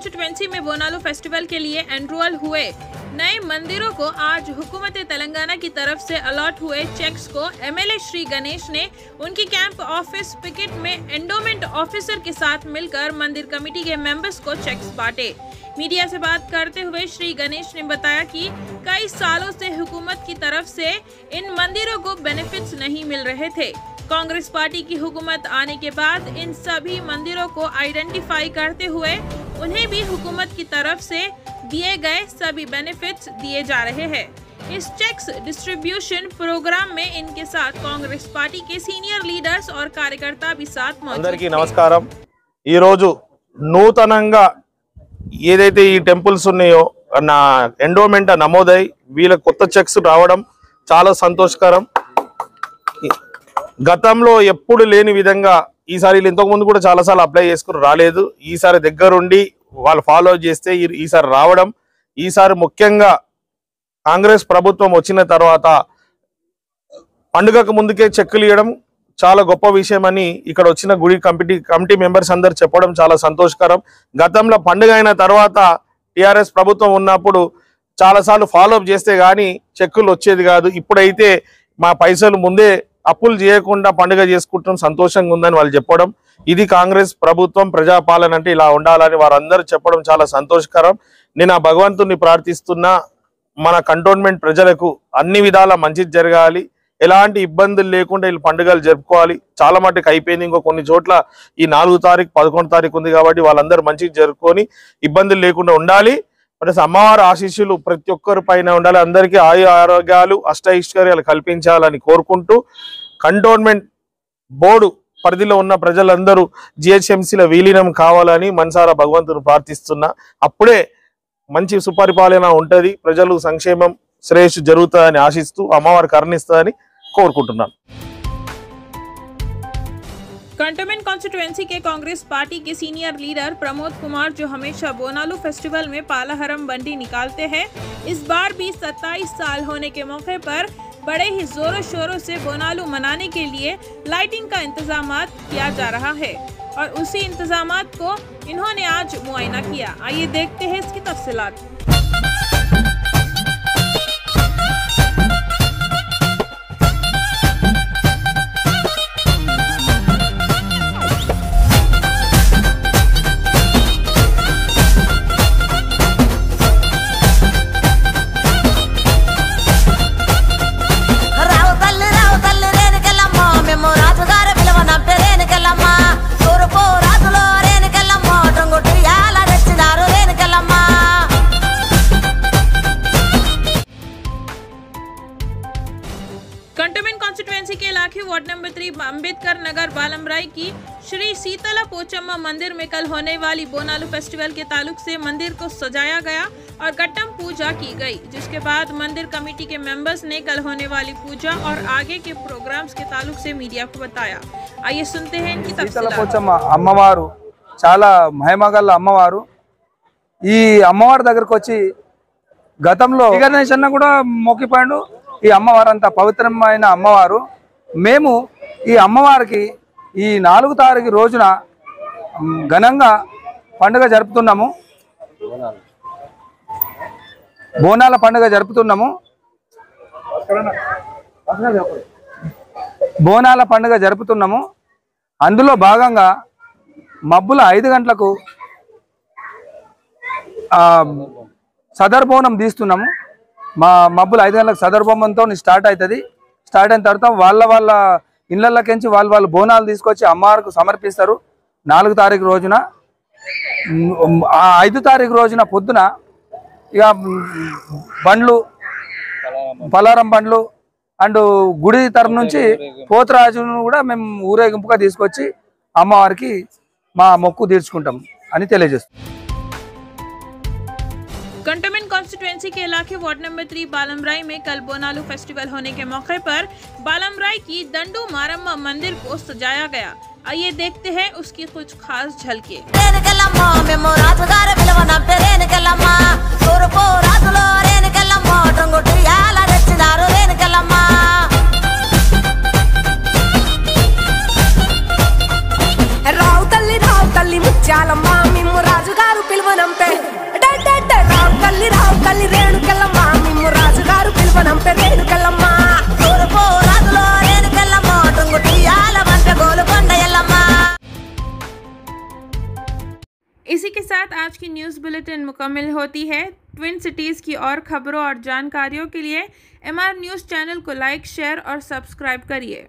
Constituency में Bonalu festival के लिए एनरोल हुए नए मंदिरों को आज हुकूमत तेलंगाना की तरफ से अलॉट हुए चेक्स को एमएलए श्री गणेश ने उनकी कैंप ऑफिस पिकेट में एंडोमेंट ऑफिसर के साथ मिलकर मंदिर कमेटी के मेंबर्स को चेक्स बांटे। मीडिया से बात करते हुए श्री गणेश ने बताया कि कई सालों से हुकूमत की तरफ से इन मंदिरों को बेनिफिट्स नहीं मिल रहे थे। कांग्रेस पार्टी की हुकूमत आने के बाद इन सभी मंदिरों को आइडेंटिफाई करते हुए उन्हें भी हुकूमत की तरफ से दिए गए सभी बेनिफिट्स दिए जा रहे हैं। इस चेक्स डिस्ट्रीब्यूशन प्रोग्राम में इनके साथ कांग्रेस पार्टी के सीनियर लीडर्स और कार्यकर्ता भी साथ मौजूद थे। అందరికీ నమస్కారం। ఈ రోజు నూతనంగా ఏదైతే ఈ టెంపుల్స్ ఉన్నాయో నా ఎండోమెంట్ నమోదై వీళ్ళ కొత్త చెక్స్ రావడం చాలా సంతోషకరం। గతంలో ఎప్పుడు లేని విధంగా ఈసారి ఇంతకు ముందు కూడా చాలా సార్లు అప్లై చేసుకుని రాలేదు। ఈసారి దగ్గరుండి వాళ్ళు ఫాలో చేస్తే ఈసారి రావడం, ఈసారి ముఖ్యంగా కాంగ్రెస్ ప్రభుత్వం వచ్చిన తర్వాత పండుగకు ముందుకే చెక్కులు ఇవ్వడం చాలా గొప్ప విషయం అని ఇక్కడ వచ్చిన గుడి కమిటీ మెంబర్స్ అందరు చెప్పడం చాలా సంతోషకరం। గతంలో పండుగ అయిన తర్వాత టిఆర్ఎస్ ప్రభుత్వం ఉన్నప్పుడు చాలా సార్లు ఫాలో అప్ చేస్తే గానీ చెక్కులు వచ్చేది కాదు। ఇప్పుడైతే మా పైసలు ముందే అప్పులు చేయకుండా పండుగ చేసుకుంటాం, సంతోషంగా ఉందని వాళ్ళు చెప్పడం, ఇది కాంగ్రెస్ ప్రభుత్వం ప్రజాపాలన అంటే ఇలా ఉండాలని వారందరూ చెప్పడం చాలా సంతోషకరం। నేను ఆ భగవంతుని ప్రార్థిస్తున్నా మన కంటోన్మెంట్ ప్రజలకు అన్ని విధాల మంచి జరగాలి, ఎలాంటి ఇబ్బందులు లేకుండా వీళ్ళు పండుగలు జరుపుకోవాలి। చాలా మటుకు అయిపోయింది, ఇంకో కొన్ని చోట్ల ఈ 4 తారీఖు 11 తారీఖు ఉంది కాబట్టి వాళ్ళందరూ మంచిగా జరుపుకొని ఇబ్బందులు లేకుండా ఉండాలి। ప్లస్ అమ్మవారి ఆశీస్సులు ప్రతి ఒక్కరి పైన ఉండాలి, అందరికీ ఆరోగ్యాలు అష్టైశ్వర్యాలు కల్పించాలని కోరుకుంటూ కంటోన్మెంట్ బోర్డు పరిధిలో ఉన్న ప్రజలందరూ జిహెచ్ఎంసీలో విలీనం కావాలని మనసారా భగవంతుని ప్రార్థిస్తున్నా। అప్పుడే మంచి సుపరిపాలన ఉంటది, ప్రజలు సంక్షేమం శ్రేయస్సు జరుగుతుందని ఆశిస్తూ అమ్మవారు కరుణిస్తుందని కోరుకుంటున్నాను। कंटोनमेंट कॉन्स्टिट्यूएंसी के कांग्रेस पार्टी के सीनियर लीडर प्रमोद कुमार जो हमेशा बोनालू फेस्टिवल में पालाहरम बंडी निकालते हैं, इस बार भी 27 साल होने के मौके पर बड़े ही जोरों शोरों से बोनालू मनाने के लिए लाइटिंग का इंतजामात किया जा रहा है और उसी इंतजामात को इन्होंने आज मुआयना किया। आइए देखते हैं इसकी तफसीलात। कंटोनमेंट कॉन्स्टिट्यूएंसी के इलाके वार्ड नंबर 3 अम्बेडकर नगर बालमराई की श्री शीतला पोचम्मा मंदिर में कल होने वाली बोनालू फेस्टिवल के ताल्लुक से मंदिर को सजाया गया और घट्टम पूजा की गई, जिसके बाद मंदिर कमेटी के मेंबर्स ने कल होने वाली पूजा और आगे के प्रोग्राम्स के ताल्लुक से मीडिया को बताया। आइए सुनते हैं इनकी तफसीलात। పోచమ్మ అమ్మవారు చాలా మహిమగల అమ్మవారు। ఈ అమ్మవారి దగ్గరకు వచ్చి గతంలో గణేష్ అన్న కూడా మొక్కిపోయాడు। ఈ అమ్మవారు అంత పవిత్రమైన అమ్మవారు। మేము ఈ అమ్మవారికి ఈ 4 తారీఖు రోజున ఘనంగా పండుగ జరుపుతున్నాము, బోనాల పండుగ జరుపుతున్నాము। బోనాల పండుగ జరుపుతున్నాము। అందులో భాగంగా మబ్బుల 5 గంటలకు సదర్ బోనం తీస్తున్నాము। మా మబ్బులు 5 గంటలకు సదర్ బొమ్మతో స్టార్ట్ అవుతుంది। స్టార్ట్ అయిన తర్వాత వాళ్ళ ఇళ్ళకెంచి వాళ్ళు బోనాలు తీసుకొచ్చి అమ్మవారికి సమర్పిస్తారు 4 తారీఖు రోజున। 5 తారీఖు రోజున పొద్దున ఇక బండ్లు పలారం బండ్లు అండ్ గుడి తరపు నుంచి పోతరాజును కూడా మేము ఊరేగింపుగా తీసుకొచ్చి అమ్మవారికి మా మొక్కు తీర్చుకుంటాం అని తెలియజేస్తాం। कंटोनमेंट कॉन्स्टिट्यूएंसी के इलाके वार्ड नंबर 3 बालमराई में कल बोनालू फेस्टिवल होने के मौके पर बालमराई की दंडू मारम्मा मंदिर को सजाया गया। आइए देखते हैं उसकी कुछ खास झलके। రావు తల్లి ముత్యాలమ్మ మేము రాజుగారు పిలువనంపే साथ आज की न्यूज़ बुलेटिन मुकम्मल होती है। ट्विन सिटीज़ की और खबरों और जानकारियों के लिए MR न्यूज़ चैनल को लाइक, शेयर और सब्सक्राइब करिए।